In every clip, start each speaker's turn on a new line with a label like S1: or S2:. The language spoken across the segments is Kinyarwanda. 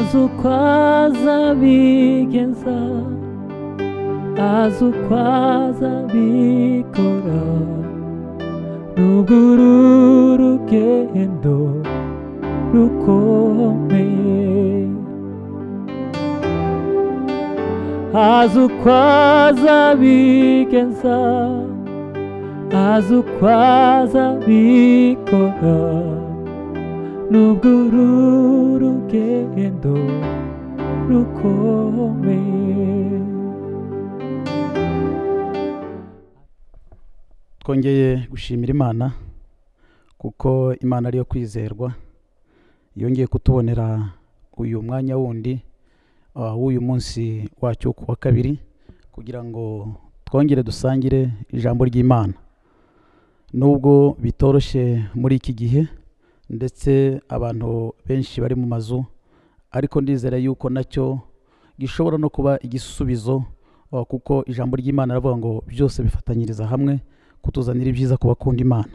S1: azukwazabigeza azukwazabikora nubwo uru rugendo rukomeye azukwazabigeza azukwazabikora nubwo uru rugendo rukomeye.
S2: twongeye gushimira Imana kuko Imana ariyo kwizerwa, yongeye kutubonera uyu mwanya wundi w'uyu munsi wacyo ku wa kabiri kugira ngo twongere dusangire ijambo ry'Imana. Nubwo bitoroshye muri iki gihe ndetse abantu benshi bari mu mazu, ariko ndizera yuko nacyo gishobora no kuba igisubizo, kuko ijambo ry'Imana ravuga ngo byose bifatanyiriza hamwe kutuzanira ibyiza ku bakunda Imana.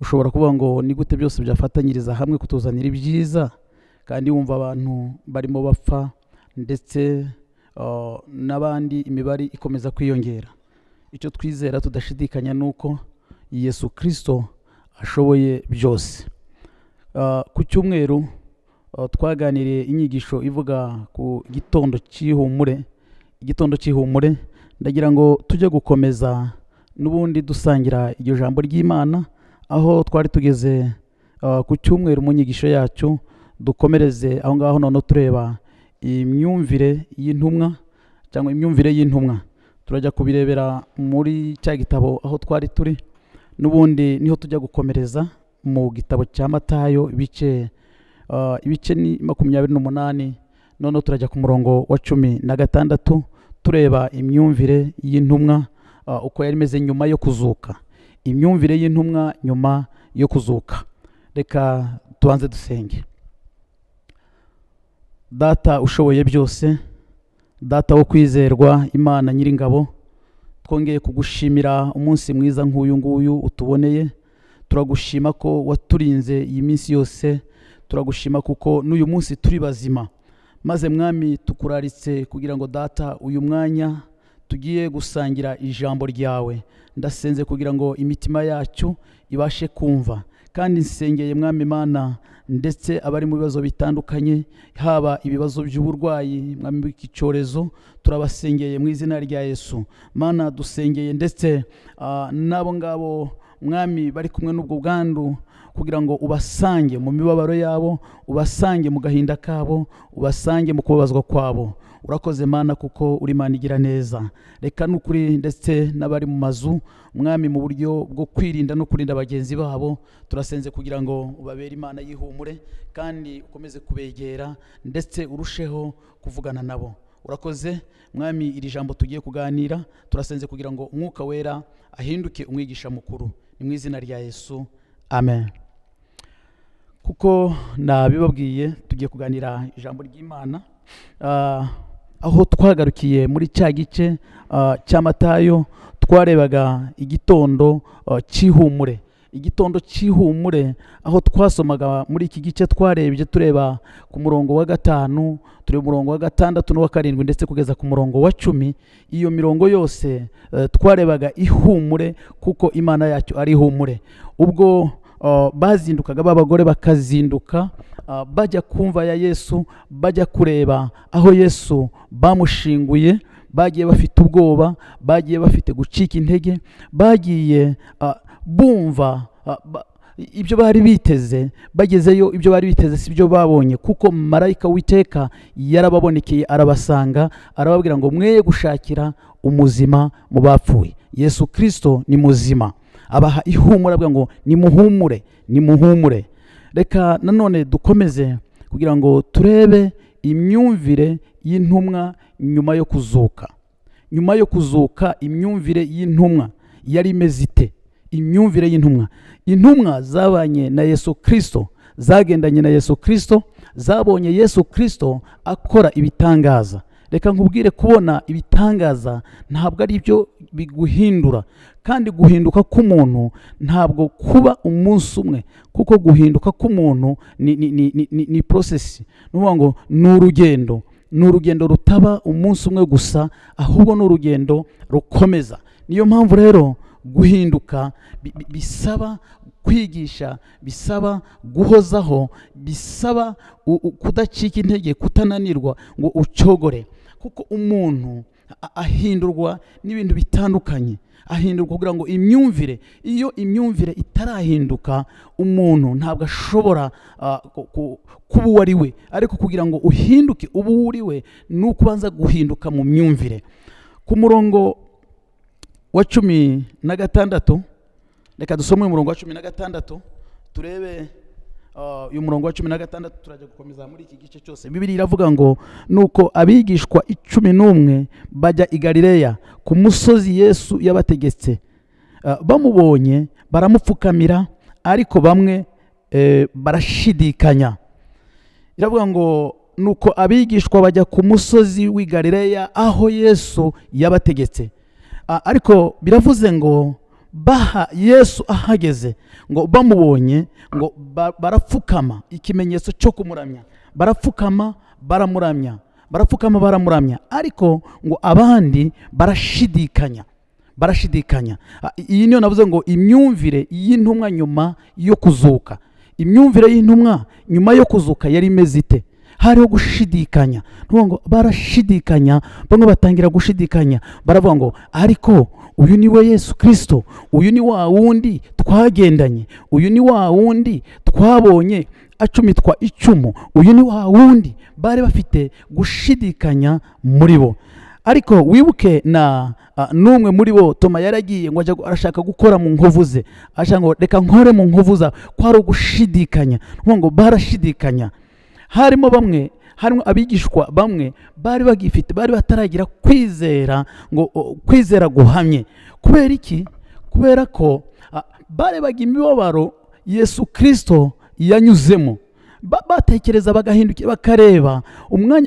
S2: Ushobora kuvuga ngo ni gute byose byafatanyiriza hamwe kutuzanira ibyiza kandi wumva abantu barimo bapfa ndetse n'abandi imibare ikomeza kwiyongera. Icyo twizera tudashidikanya nuko Yesu Kristo ashoboye byose. Ku cyumweru twaganiriye inyigisho ivuga ku gitondo cy'ihumure, ndagira ngo tujye gukomeza n'ubundi dusangira iryo jambo ry'Imana, aho twari tugeze ku cyumweru mu nyigisho yacu. Dukomereze aho ngaho none tureba imyumvire y'intumwa cyangwa imyumvire y'intumwa. Turajya kubirebera muri cya gitabo aho twari turi, n'ubundi niho tujya gukomereza mu gitabo cya Matayo ibice ni 28. None turajya ku murongo wa 16 tureba imyumvire y'intumwa uko yari imeze nyuma yo kuzuka. Imyumvire y'intumwa nyuma yo kuzuka. Reka tubanze dusenge. Data ushoboye byose, Data wo kwizerwa, Imana Nyiringabo, twongeye kugushimira umunsi mwiza nk'uyu nguyu utuboneye. Turagushima ko waturinze iyi minsi yose, turagushima kuko n'uyu munsi turi bazima. Maze Mwami tukuraritse kugira ngo Data uyu mwanya tugiye gusangira ijambo ryawe. Ndasenze kugira ngo imitima yacu ibashe kumva, kandi nsengeye Mwami Imana ndetse abari mu bibazo bitandukanye, haba ibibazo by'uburwayi Mwami bw'icyorezo, turabasengeye mu izina rya Yesu. Mana dusengeye ndetse nabo ngabo Mwami bari kumwe n'ubwo bwandu, kugira ngo ubasange mu mibabaro yabo, ubasange mu gahinda kabo, ubasange mu kubabazwa kwabo. Urakoze Mana kuko uri Imana igira neza. Reka n'ukuri ndetse n'abari mu mazu Mwami mu buryo bwo kwirinda no kurinda bagenzi babo, turasenze kugira ngo ubabere Imana y'ihumure kandi ukomeze kubegera ndetse urusheho kuvugana nabo. Urakoze Mwami, iri jambo tugiye kuganira turasenze kugira ngo Umwuka Wera ahinduke umwigisha mukuru. Ni mu izina rya Yesu, amen. Kuko nabibabwiye tugiye kuganira ijambo ry'Imana, aho twagarukiye muri cya gice cya Matayo twarebaga igitondo cy'ihumure. Igitondo cy'ihumure, aho twasomaga muri iki gice twarebye tureba ku murongo wa 5, tureba umurongo wa 6 n'uwa 7 ndetse kugeza ku murongo wa 10. Iyo mirongo yose twarebaga ihumure, kuko Imana yacu ari ihumure. Ubwo bazindukaga b'abagore bakazinduka bajya kumva ya Yesu, bajya kureba aho Yesu bamushinguye, bagiye bafite ubwoba, bagiye bafite gucika intege, bagiye bumva ibyo bari biteze. Bagezeyo ibyo bari biteze si byo babonye, kuko marayika w'iteka yarababonekeye, arabasanga, arababwira ngo mweye gushakira umuzima mu bapfuye. Yesu Kristo ni muzima, abaha ihumure, avuga ngo nimuhumure, nimuhumure. Reka nanone dukomeze kugira ngo turebe imyumvire y'intumwa nyuma yo kuzuka. Nyuma yo kuzuka, imyumvire y'intumwa yari imeze ite? Imyumvire y'intumwa. Intumwa zabanye na Yesu Kristo, zagendanye na Yesu Kristo, zabonye Yesu Kristo akora ibitangaza. reka nkubwire, kubona ibitangaza ntabwo ari byo biguhindura, kandi guhinduka k'umuntu ntabwo kuba umunsi umwe, kuko guhinduka k'umuntu ni process. Ni ukuvuga ngo ni urugendo rutaba umunsi umwe gusa, ahubwo ni urugendo rukomeza. Niyo mpamvu rero guhinduka bisaba kwigisha, bisaba guhozaho, bisaba kudacika intege, kutananirwa ngo ucogore, kuko umuntu ahindurwa n'ibintu bitandukanye. Ahindurwa kugira ngo iyo imyumvire itarahinduka, umuntu ntabwo ashobora kuba uwo ari we. Ariko kugira ngo uhinduke uba uwo uri we, ni ukubanza guhinduka mu myumvire. Ku murongo wa 16, reka dusome umurongo wa 16 turebe. Uyu murongo wa 16 turajya gukomeza muri iki gice cyose. Bibiliya iravuga ngo, nuko abigishwa 11 bajya i Galileya ku musozi Yesu yabategetse. Bamubonye baramupfukamira, ariko bamwe barashidikanya. Iravuga ngo, nuko abigishwa bajya ku musozi w'i Galileya aho Yesu yabategetse. Ariko biravuze ngo Yesu ahageze, ngo bamubonye, ngo barapfukama, ikimenyetso cyo kumuramya. Barapfukama baramuramya, ariko ngo abandi barashidikanya. Iyi niyo navuze ngo imyumvire y'intumwa nyuma yo kuzuka. Imyumvire y'intumwa nyuma yo kuzuka yari imeze ite? Hariho gushidikanya. Ngo barashidikanya, bamwe batangira gushidikanya, baravuga ngo, ariko uyu ni we Yesu Kristo, uyu ni wa wundi twagendanye, uyu ni wa wundi twabonye acumitwa icumu, uyu ni wa wundi. Bari bafite gushidikanya muri bo. Ariko wibuke n'umwe muri bo, Toma, yaragiye ngo arashaka gukora mu nkovu ze, ashaka ngo reka nkore mu nkovu za, kwari ugushidikanya. Ngo barashidikanya. Harimo abigishwa bamwe bari bataragira kwizera, ngo kwizera guhamye. Kubera iki? Kubera ko barebaga imibabaro Yesu Kristo yanyuzemo. Batekereza, bagahindukira bakareba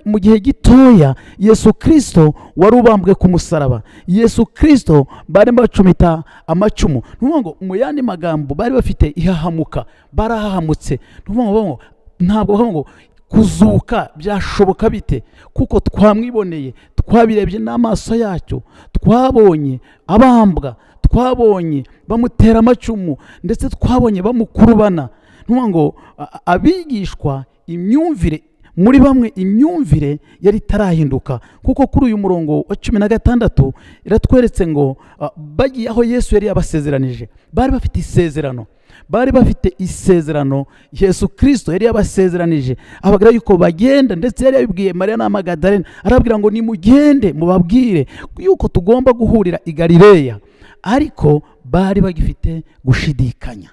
S2: mu gihe gitoya Yesu Kristo wari ubambwe ku musaraba, Yesu Kristo bari bacumita amacumu. Ngo mu yandi magambo bari bafite ihahamuka, barahahamutse. Ntabwo ngo kuzuka byashoboka bite, kuko twamwiboneye, twabirebye n'amaso yacu, twabonye abambwa, twabonye bamutera amacumu, ndetse twabonye bamukurubana. Ngo abigishwa muri bamwe imyumvire yari itarahinduka, kuko kuri uyu murongo wa 16 iratweretse ngo bagiye aho Yesu yari yabasezeranije. Bari bafite isezerano Yesu Kristo yari yabasezeranije, ababwira yuko bagenda, ndetse yari yabibwiye Mariya na Magadalena, arababwira ngo nimugende mubabwire yuko tugomba guhurira i Galileya. Ariko bari bagifite gushidikanya.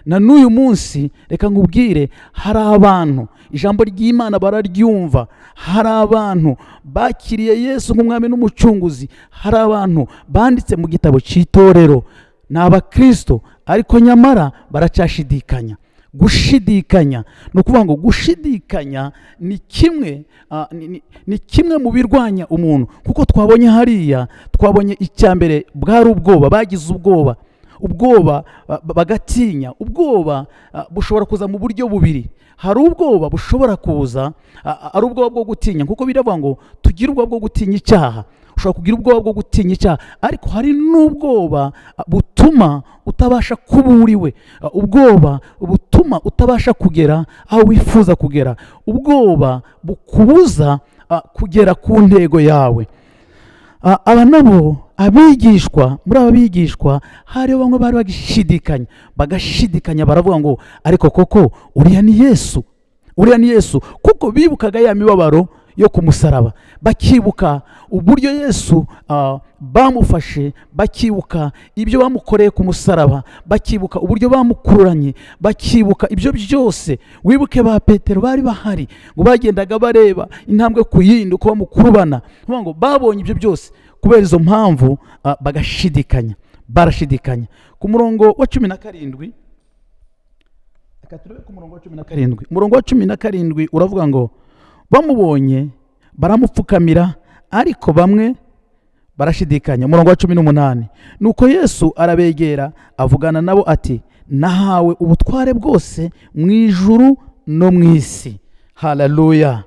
S2: Na n'uyu munsi reka nkubwire, hari abantu ijambo ry'Imana bararyumva, hari abantu bakiriye Yesu nk'umwami n'umucunguzi, hari abantu banditse mu gitabo cy'itorero, ni abakristo, ariko nyamara baracyashidikanya. Gushidikanya ni ukuvuga ngo gushidikanya ni kimwe mu birwanya umuntu, kuko twabonye hariya, twabonye icya mbere bwari ubwoba. Bagize ubwoba bagatinya. Ubwoba bushobora kuza mu buryo bubiri. Hari ubwoba bushobora kuza ari ubwoba bwo gutinya, kuko biravuga ngo tugire ubwoba bwo gutinya icyaha. Ushobora kugira ubwoba bwo gutinya icyaha, ariko hari n'ubwoba butuma utabasha kuba uriwe, ubwoba butuma utabasha kugera aho wifuza kugera, ubwoba bukubuza kugera ku ntego yawe. Aba nabo abigishwa, muri aba bigishwa hariho bamwe bari bagashidikanya, baravuga ngo, ariko koko uriya ni Yesu, kuko bibukaga ya mibabaro yo ku musaraba, bakibuka uburyo Yesu bamufashe, bakibuka ibyo bamukoreye ku musaraba, bakibuka uburyo bamukururanye, bakibuka ibyo byose. Wibuke ba Petero bari bahari, ngo bagendaga bareba intambwe ku yindi uko bamukurubana. Ngo babonye ibyo byose, kubera izo mpamvu barashidikanya. Ku murongo wa 17, umurongo wa 17 uravuga ngo, bamubonye baramupfukamira, ariko bamwe barashidikanya. Umurongo wa 18, nuko Yesu arabegera avugana nabo ati, nahawe ubutware bwose mu ijuru no mu isi. Haleluya.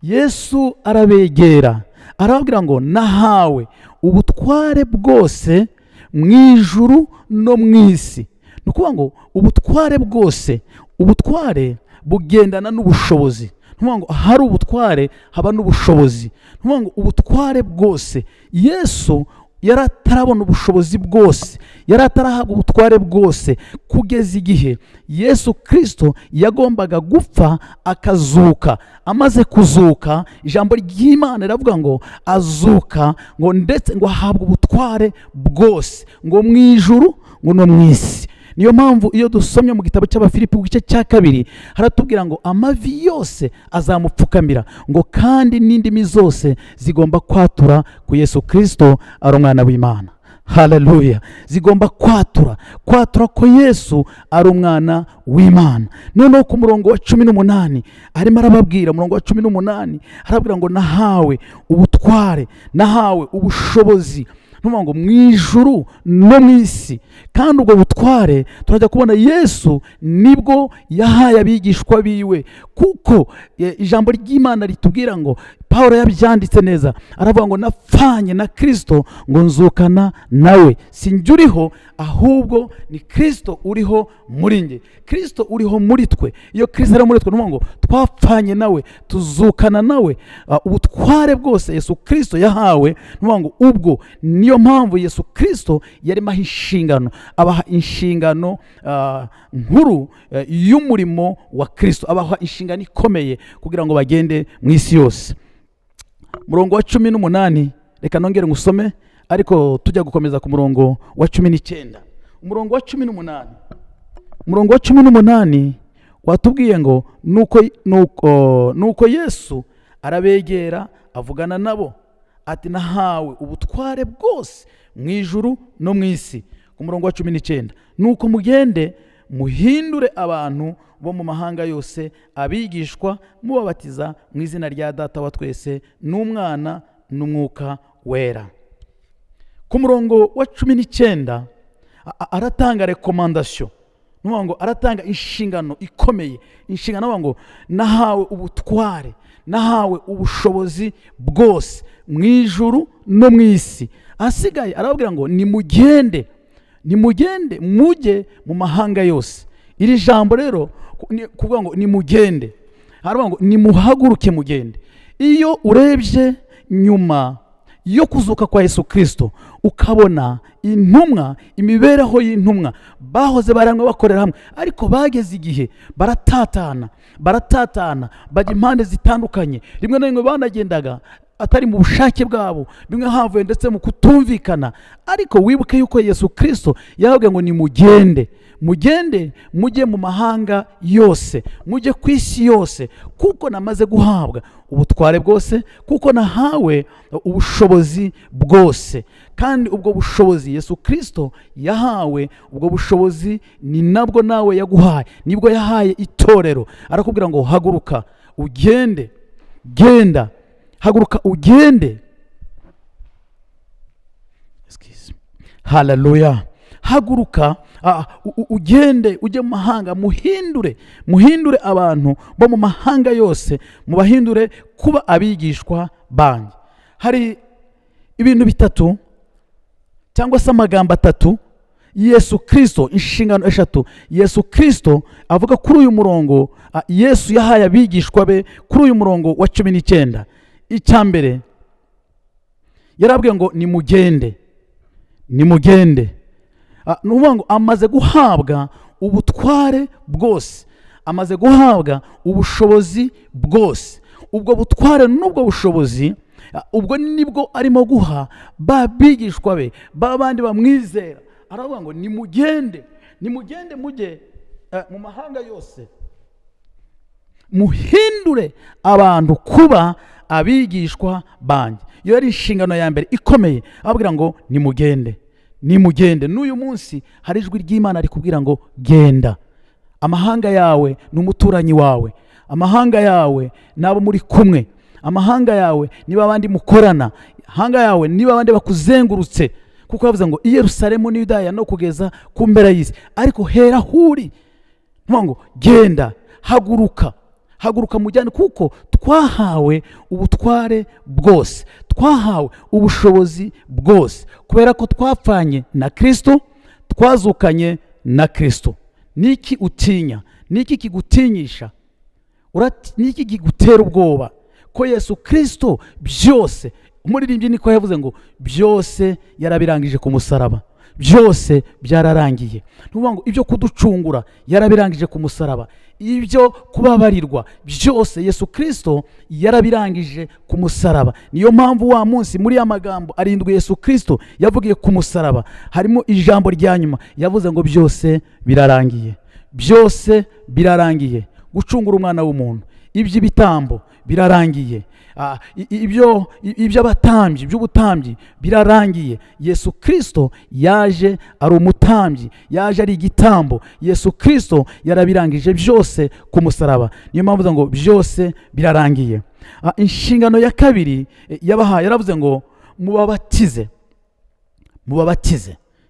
S2: Yesu arabegera arababwira ngo nahawe ubutware bwose mu ijuru no mu isi. Ni ukuvuga ngo ubutware bwose, ubutware bugendana n'ubushobozi. Ntuvuga ngo hari ubutware haba n'ubushobozi. Ntuvuga ngo ubutware bwose, Yesu yari atarabona ubushobozi bwose, yari atarahabwa ubutware bwose, kugeza igihe Yesu Kristo yagombaga gupfa akazuka. Amaze kuzuka, ijambo ry'Imana riravuga ngo azuka, ngo ndetse ngo ahabwa ubutware bwose, ngo mu ijuru ngo no mu isi. Niyo mpamvu iyo dusomye mu gitabo cy'Abafilipi igice cya 2 haratubwira ngo amavi yose azamupfukamira, ngo kandi n'indimi zose zigomba kwatura ku Yesu Kristo ari umwana w'Imana. Haleluya. Zigomba kwatura ko Yesu ari umwana w'Imana. Noneho ku murongo wa 18 arimo arababwira, umurongo wa 18 arababwira ngo nahawe ubutware, nahawe ubushobozi, ngo mu ijuru no mu isi. Kandi ubwo butware turajya kubona Yesu nibwo yahaye abigishwa biwe, kuko ijambo ry'Imana ritubwira ngo, Pawulo yabyanditse neza, aravuga ngo napfanye na Kristo ngo nzukana nawe, sinjye uriho ahubwo ni Kristo uriho muri nge. Kristo uriho muri twe. Iyo Kristo ari muri twe, ngo twapfanye nawe tuzukana nawe. Ubutware bwose Yesu Kristo yahawe, ngo ubwo niyo mpamvu Yesu Kristo yarimo aho inshingano, abaha inshingano nkuru y'umurimo wa Kristo, abaha inshingano ikomeye kugira ngo bagende mu isi yose. Murongo wa 18 reka nongere ngusome, ariko tujya gukomeza ku murongo wa 19. Umurongo wa 18, umurongo wa 18 watubwiye ngo nuko Yesu arabegera avugana nabo ati, nahawe ubutware bwose mu ijuru no mu isi. Ku murongo wa 19, nuko mugende muhindure abantu bo mu mahanga yose abigishwa, mubabatiza mu izina rya Data wa twese n'Umwana n'Umwuka wera. Ku murongo wa 19 aratanga rekomandasiyo, ngo aratanga inshingano ikomeye. Inshingano ngo nahawe ubutware, nahawe ubushobozi bwose mu ijuru no mu isi. Asigaye arababwira ngo nimugende mujye mu mahanga yose. Iri jambo rero kuvuga ngo nimugende, aravuga ngo nimuhaguruke mugende. Iyo urebye nyuma yo kuzuka kwa Yesu Kristo ukabona intumwa, imibereho y'intumwa, bahoze baramwe bakorera hamwe, ariko bageze igihe baratatana bajya impande zitandukanye. Rimwe na rimwe banagendaga atari mu bushake bwabo, bimwe havuye ndetse mu kutumvikana. Ariko wibuke yuko Yesu Kristo yababwiye ngo nimugende mujye mu mahanga yose, mujye ku isi yose, kuko namaze guhabwa ubutware bwose, kuko nahawe ubushobozi bwose. Kandi ubwo bushobozi Yesu Kristo yahawe, ubwo bushobozi ni nabwo nawe yaguhaye, nibwo yahaye itorero. Arakubwira ngo haguruka ugende, haguruka ugende. Haleluya. Haguruka ugende ujye mu mahanga, muhindure abantu bo mu mahanga yose, mubahindure kuba abigishwa banjye. Hari ibintu bitatu cyangwa se amagambo atatu Yesu Kristo, inshingano eshatu Yesu Kristo avuga kuri uyu murongo Yesu yahaye abigishwa be kuri uyu murongo wa 19. Icyambere yarabwiye ngo nimugende. Nuvuga ngo amaze guhabwa ubutware bwose, amaze guhabwa ubushobozi bwose. Ubwo butware n'ubwo bushobozi, ubwo nibwo arimo guha babigishwa be, babandi bamwizera. Aravuga ngo nimugende mujye mu mahanga yose, muhindure abantu kuba abigishwa banjye. Iyo ari inshingano ya mbere ikomeye, ababwira ngo nimugende. N'uyu munsi hari ijwi ry'Imana rikubwira ngo genda. Amahanga yawe ni umuturanyi wawe, amahanga yawe n'abo muri kumwe, amahanga yawe niba abandi mukorana, amahanga yawe niba abandi bakuzengurutse, kuko yavuze ngo i Yerusalemu ni Yudaya no kugeza ku mpera y'isi. Ariko hera huri, ngo genda, haguruka mujyane, kuko twahawe ubutware bwose, twahawe ubushobozi bwose, kubera ko twapfanye na Kristo, twazukanye na Kristo. Niki utinya? Niki kigutinyisha? Niki kigutera ubwoba? Ko Yesu Kristo byose, umuririmbyi niko yavuze ngo byose yarabirangije ku musaraba, byose byararangiye. Nuvuga ngo ibyo kuducungura yarabirangije ku musaraba, ibyo kubabarirwa byose Yesu Kristo yarabirangije ku musaraba. Niyo mpamvu wa munsi muri ya magambo arindwi Yesu Kristo yavugiye ku musaraba, harimo ijambo rya nyuma yavuze ngo byose birarangiye, byose birarangiye. Gucungura umwana w'umuntu, iby'ibitambo birarangiye, iby'abatambyi by'ubutambyi birarangiye. Yesu Kristo yaje ari umutambyi, yaje ari igitambo. Yesu Kristo yarabirangije byose ku musaraba. Niyo mpamvu ngo byose birarangiye. Inshingano ya kabiri yabahaye, yaravuze ngo mubabatize.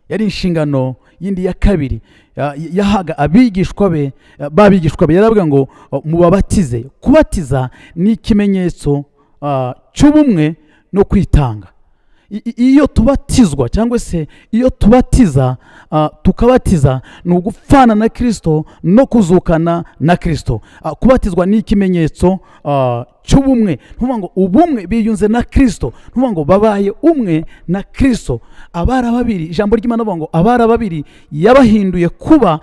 S2: Yari inshingano yindi ya kabiri yahaga abigishwa be, yaravuga ngo mubabatize. Kubatiza ni ikimenyetso cy'ubumwe no kwitanga. Iyo tubatizwa cyangwa se iyo tubatiza, tukabatiza, ni ugupfana na Kristo no kuzukana na Kristo. Kubatizwa ni ikimenyetso cy'ubumwe. Ntuvuga ngo ubumwe biyunze na Kristo, ntuvuga ngo babaye umwe na Kristo. Abara babiri, ijambo ry'Imana rivuga ngo abara babiri yabahinduye kuba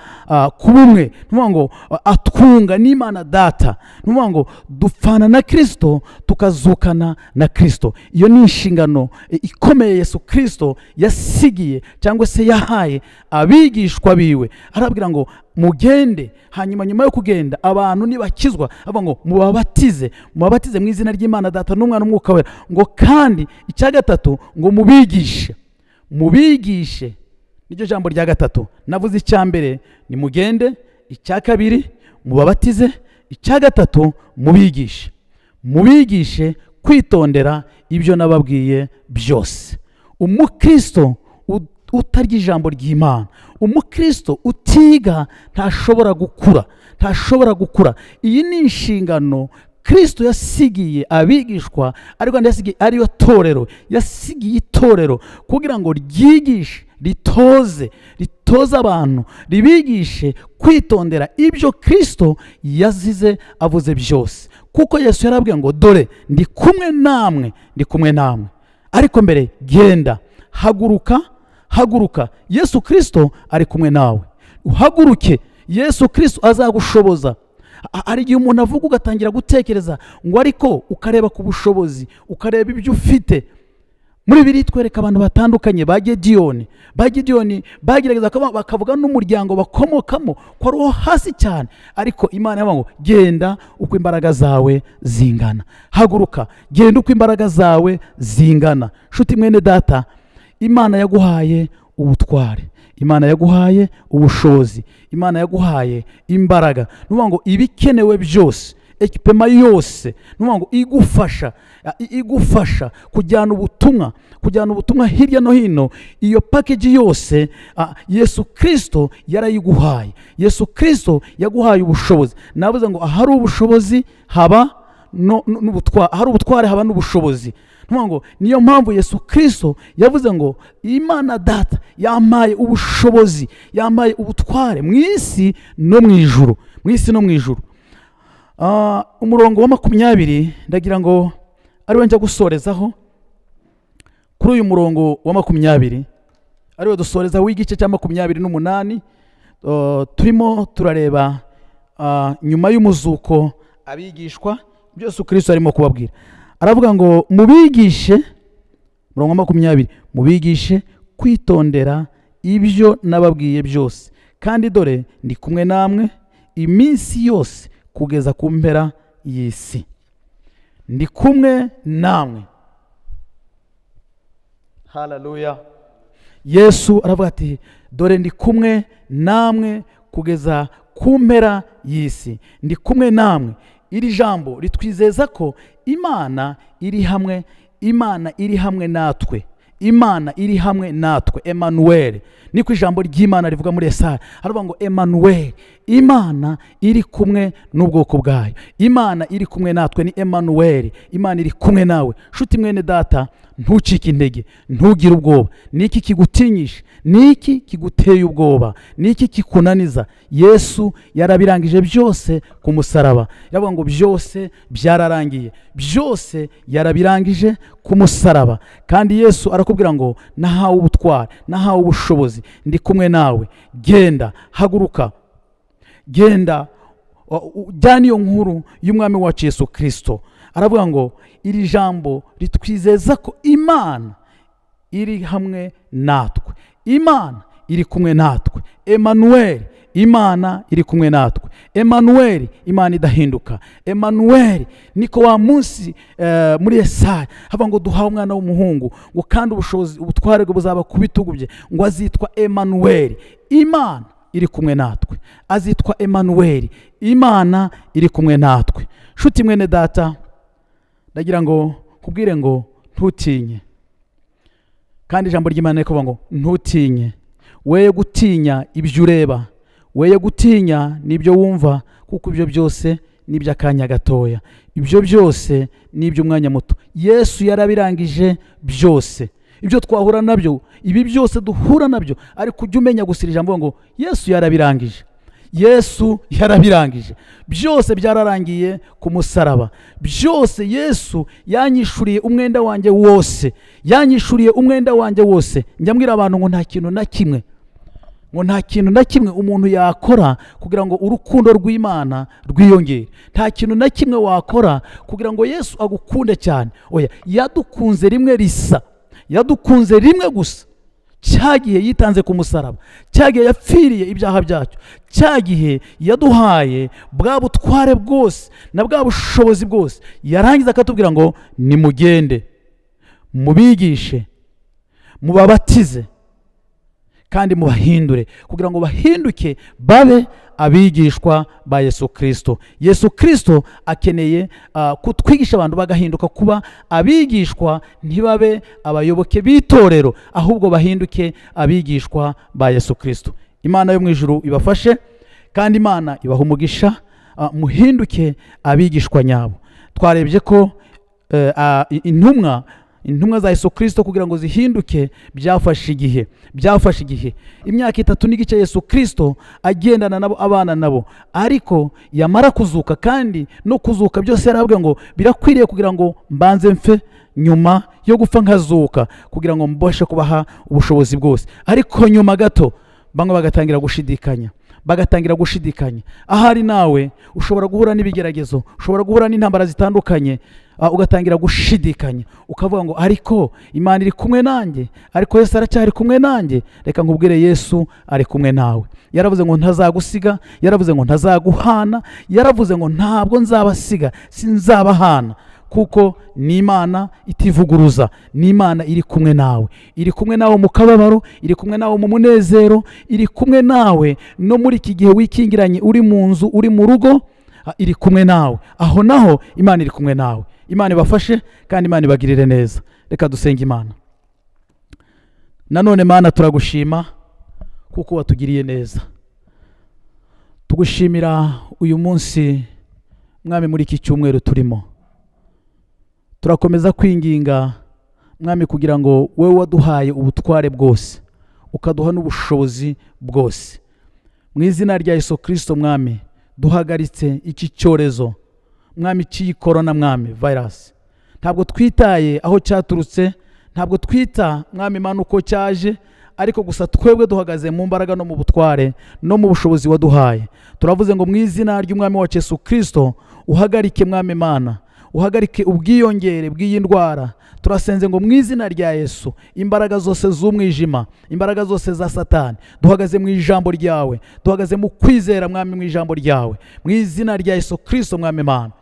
S2: kubumwe. Ntuvuga ngo atwunga n'Imana Data, ntuvuga ngo dupfana na Kristo tukazukana na Kristo. Iyo ni inshingano ikomeye Yesu Kristo yasigiye cyangwa se yahaye abigishwa biwe. Arabwira ngo mugende, hanyuma nyuma yo kugenda abantu nibakizwa, avuga ngo mubabatize mu izina ry'Imana Data n'Umwana n'Umwuka Wera, ngo kandi icya gatatu ngo mubigishe. Niryo jambo rya gatatu. Navuze icya mbere ni mugende, icya kabiri mubabatize, icya gatatu mubigishe kwitondera ibyo nababwiye byose. Umukristo utarya ijambo ry'Imana, umukristo utiga ntashobora gukura. Iyi ni inshingano Kristo yasigiye abigishwa, ariko yasigiye ariyo torero, yasigiye itorero kugira ngo ryigishe, ritoze abantu, ribigishe kwitondera ibyo Kristo yazize avuze byose. Kuko Yesu yarabwiye ngo dore ndi kumwe namwe, ariko mbere genda, haguruka, Yesu Kristo ari kumwe nawe. Uhaguruke, Yesu Kristo azagushoboza. Ari igihe umuntu avuga ugatangira gutekereza ngo ariko ukareba ku bushobozi, ukareba ibyo ufite. Muri Bibiliya twereka abantu batandukanye ba Gideyoni bagerageza bakavuga n'umuryango bakomokamo ko ari uwo hasi cyane, ariko Imana yavuga ngo genda uko imbaraga zawe zingana. Haguruka, genda uko imbaraga zawe zingana. Nshuti mwene data, Imana yaguhaye ubutware, Imana yaguhaye ubushobozi, Imana yaguhaye imbaraga. Nuvuga ngo ibikenewe byose, ekipema yose, nuvuga ngo igufasha kujyana ubutumwa hirya no hino. Iyo package yose Yesu Kristo yarayiguhaye. Yesu Kristo yaguhaye ubushobozi. Navuze ngo ahari ubushobozi haba n'ubutware, ahari ubutware haba n'ubushobozi. Ngo niyo mpamvu Yesu Kristo yavuze ngo Imana Data yampaye ubushobozi, yampaye ubutware mu isi no mu ijuru, umurongo wa 20 ndagira ngo ariwe njya gusorezaho. Kuri uyu murongo wa 20 ariwe dusoreza w'igice cya 28, turimo turareba nyuma y'umuzuko abigishwa byose Kristo arimo kubabwira. Aravuga ngo mubigishe, murongo wa 20, mubigishe kwitondera ibyo nababwiye byose, kandi dore ndi kumwe namwe iminsi yose kugeza ku mpera y'isi. Ndi kumwe namwe. Haleluya. Yesu aravuga ati dore ndi kumwe namwe kugeza ku mpera y'isi. Ndi kumwe namwe iri jambo ritwizeza ko Imana iri hamwe, Imana iri hamwe natwe, Imana iri hamwe natwe. Emmanuel niko ijambo ry'Imana rivuga muri Yesaya, haravuga ngo Emmanuel, Imana iri kumwe n'ubwoko bwayo, Imana iri kumwe natwe, ni Emmanuel, Imana iri kumwe nawe. Nshuti mwene data, ntucike intege, ntugire ubwoba. Niki kigutinyisha? Niki kiguteye ubwoba? Niki kikunaniza? Yesu yarabirangije byose ku musaraba. Yavuga ngo byose byararangiye, byose yarabirangije ku musaraba. Kandi Yesu arakubwira ngo nahawe ubutware, nahawe ubushobozi, ndi kumwe nawe. Genda, haguruka, genda ujyane iyo nkuru y'umwami wacu Yesu Kristo. Aravuga ngo iri jambo ritwizeza ko Imana iri hamwe natwe, Imana iri kumwe natwe. Emmanuel, Imana iri kumwe natwe. Emmanuel, Imana idahinduka. Emmanuel niko wa munsi muri Yesaya havuga ngo duhawe umwana w'umuhungu, ngo kandi ubushobozi, ubutware bwe buzaba ku bitugu bye, ngo azitwa Emmanuel. Imana iri kumwe natwe, azitwa Emmanuel, Imana iri kumwe natwe. Nshuti mwene data, ndagira ngo kubwire ngo ntutinye. Kandi ijambo ry'Imana rikuvuga ngo ntutinye, weye gutinya ibyo ureba, weye gutinya n'ibyo wumva, kuko ibyo byose ni iby'akanya gatoya, ibyo byose ni iby'umwanya muto. Yesu yarabirangije byose. Ibyo twahura nabyo, ibi byose duhura nabyo, ariko ujye umenya gusira ijambo ngo Yesu yarabirangije. Yesu yarabirangije byose, byararangiye ku musaraba. Byose Yesu yanyishuriye umwenda wanjye wose, yanyishuriye umwenda wanjye wose. Njya mbwira abantu ngo nta kintu na kimwe, ngo nta kintu na kimwe umuntu yakora kugira ngo urukundo rw'Imana rwiyongere. Nta kintu na kimwe wakora kugira ngo Yesu agukunde cyane. Oya, yadukunze rimwe risa, yadukunze rimwe gusa. Cyagihe yitanze ku musaraba, cyagihe yapfiriye ibyaha byacu, cyagihe yaduhaye bwa butware bwose na bwa bushobozi bwose. Yarangiza akatubwira ngo nimugende, mubigishe, mubabatize, kandi mubahindure, kugira ngo bahinduke babe abigishwa ba Yesu Kristo. Yesu Kristo akeneye kutwigisha abantu bagahinduka kuba abigishwa, ntibabe abayoboke b'itorero, ahubwo bahinduke abigishwa ba Yesu Kristo. Imana yo mu ijuru ibafashe, kandi Imana ibaha umugisha, muhinduke abigishwa nyabo. Twarebye ko intumwa za Yesu Kristo kugira ngo zihinduke byafashe igihe, imyaka 3 n'igice Yesu Kristo agendana nabo, abana nabo. Ariko yamara kuzuka, kandi no kuzuka byose yarabwiye ngo birakwiriye kugira ngo mbanze mfe, nyuma yo gupfa nkazuka, kugira ngo mbashe kubaha ubushobozi bwose. Ariko nyuma gato bamwe bagatangira gushidikanya. Ahari nawe ushobora guhura n'ibigeragezo, ushobora guhura n'intambara zitandukanye, ugatangira gushidikanya, ukavuga ngo ariko Imana iri kumwe nanjye, ariko Yesu aracyari kumwe nanjye. Reka nkubwire, Yesu ari kumwe nawe. Yaravuze ngo ntazagusiga, yaravuze ngo ntazaguhana, yaravuze ngo ntabwo nzabasiga, sinzabahana, kuko ni Imana itivuguruza, ni Imana iri kumwe nawe. Iri kumwe nawe mu kababaro, iri kumwe nawe mu munezero, iri kumwe nawe no muri iki gihe wikingiranye, uri mu nzu, uri mu rugo, iri kumwe nawe. Aho naho Imana iri kumwe nawe. Imana ibafashe, kandi Imana ibagirire neza. Reka dusenge Imana. Nanone Mana, turagushima kuko watugiriye neza. Tugushimira uyu munsi Mwami, muri iki cyumweru turimo. Turakomeza kwinginga Mwami kugira ngo wewe waduhaye ubutware bwose, ukaduha n'ubushobozi bwose. Mu izina rya Yesu Kristo Mwami, duhagaritse iki cyorezo Mwami cy'iyi corona Mwami virus. Ntabwo twitaye aho cyaturutse, ntabwo twita Mwami Mana uko cyaje, ariko gusa twebwe duhagaze mu mbaraga no mu butware no mu bushobozi waduhaye. Turavuze ngo mu izina ry'Umwami wa Yesu Kristo uhagarike Mwami Mana, uhagarike ubwiyongere bw'iyi ndwara. Turasenze ngo mu izina rya Yesu, imbaraga zose z'umwijima, imbaraga zose za Satani, duhagaze mu ijambo ryawe, duhagaze mu kwizera Mwami mu ijambo ryawe, mu izina rya Yesu Kristo Mwami Mana.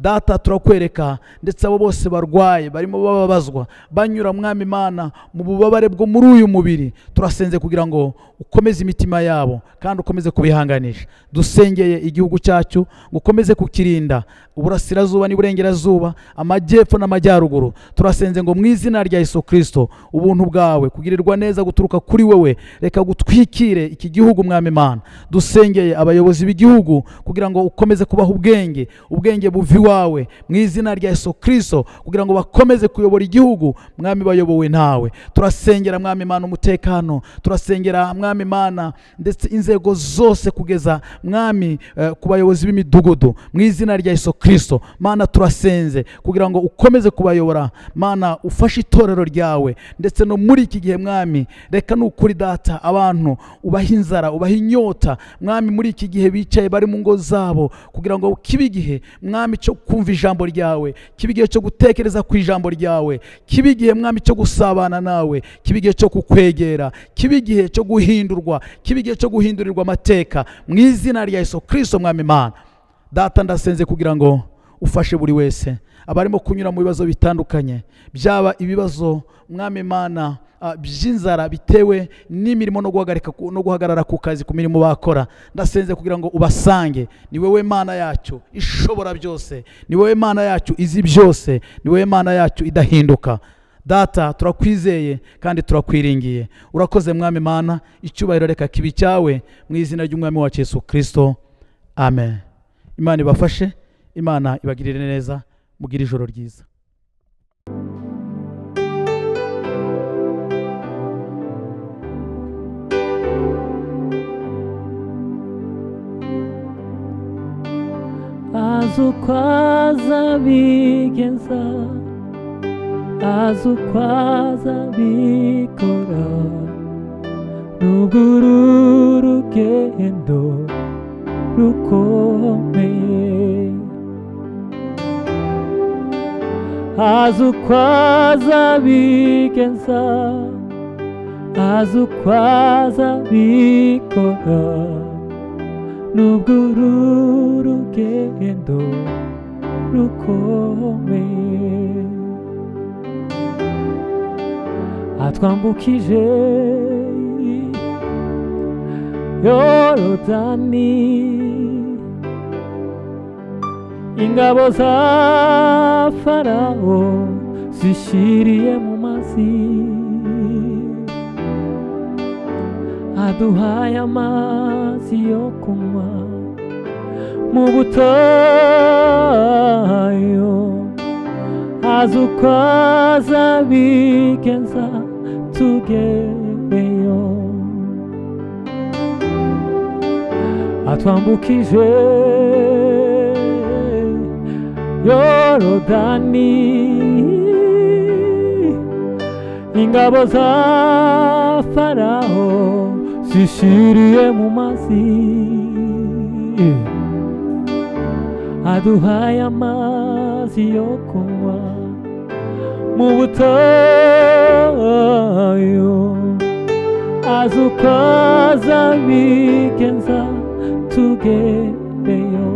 S2: data turakwereka ndetse abo bose barwaye barimo bababazwa banyura mwami Imana mu bubabare bwo muri uyu mubiri, turasenze kugira ngo ukomeze imitima yabo kandi ukomeze kubihanganisha. Dusengeye igihugu cyacu ngo ukomeze kukirinda uburasirazuba n'iburengerazuba, amajyepfo n'amajyaruguru. Turasenze ngo mu izina rya Yesu Kristo ubuntu bwawe, kugirirwa neza guturuka kuri wewe, reka gutwikire iki gihugu mwami Imana. Dusengeye abayobozi b'igihugu kugira ngo ukomeze kubaha ubwenge buvi wawe mu izina rya Yesu Kristo, kugira ngo bakomeze kuyobora igihugu mwami bayobowe nawe. Turasengera mwami Imana umutekano, turasengera mwami Imana ndetse inzego zose kugeza mwami ku bayobozi b'imidugudu mu izina rya Yesu Kristo. Mana turasenze kugira ngo ukomeze kubayobora Mana, ufashe itorero ryawe ndetse no muri iki gihe mwami, reka nukuri data abantu ubaha inzara ubaha inyota mwami muri iki gihe bicaye bari mu ngo zabo, kugira ngo kibe igihe mwami cyo kumva ijambo ryawe, kibe igihe cyo gutekereza ku ijambo ryawe, kibe igihe mwami cyo gusabana nawe, kibe igihe cyo kukwegera, kibe igihe cyo guhindurwa, kibe igihe cyo guhindurirwa amateka mu izina rya Yesu Kristo mwami Imana. Data ndasenze kugira ngo ufashe buri wese abarimo kunyura mu bibazo bitandukanye, byaba ibibazo mwami Imana by'inzara bitewe n'imirimo no guhagarara ku kazi ku mirimo bakora. Ndasenze kugira ngo ubasange. Ni wowe Mana yacu ishobora byose, ni wowe Mana yacu izi byose, ni wowe Mana yacu idahinduka. Data turakwizeye kandi turakwiringiye. Urakoze mwami Imana, icyubahiro reka kibi cyawe mu izina ry'umwami wacu Yesu Kristo, amen. Imana ibafashe, Imana ibagirire neza, mugire ijoro ryiza.
S1: azukwaza bigenza, azukwaza bikora, nubwo uru rugendo rukomeye. Azukwaza bigenza, azukwaza bikora, nubwo uru rugendo rukomeye. Atwambukije Yorodani, ingabo za Farawo zishiriye mu mazi, aduhaye amazi yo kunywa mu butayu. Azukwaza bigenza tugereyo. Atwambukije Yorodani, ingabo za Farawo zishiriye mu mazi, aduhaye amazi yo kunywa mu butayu. Azukwaza bigenza tugereyo.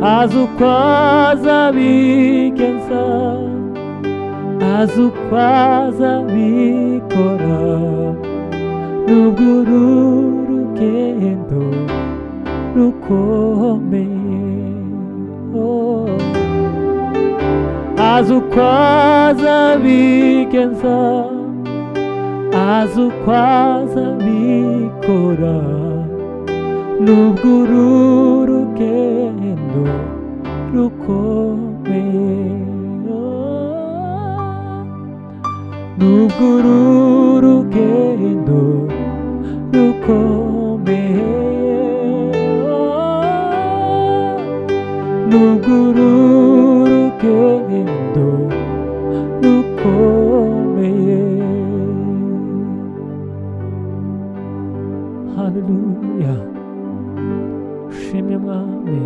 S1: Azukwaza bigenza, azukwaza bikora, nubwo uru rugendo rukomeye. Azukwaza bigenza, azukwaza bikora, nubwo uru rugendo rukomeye. Nubwo uru rugendo rukomeye, nubwo uru rugendo rukomeye. Haleluya, shimwe mwami.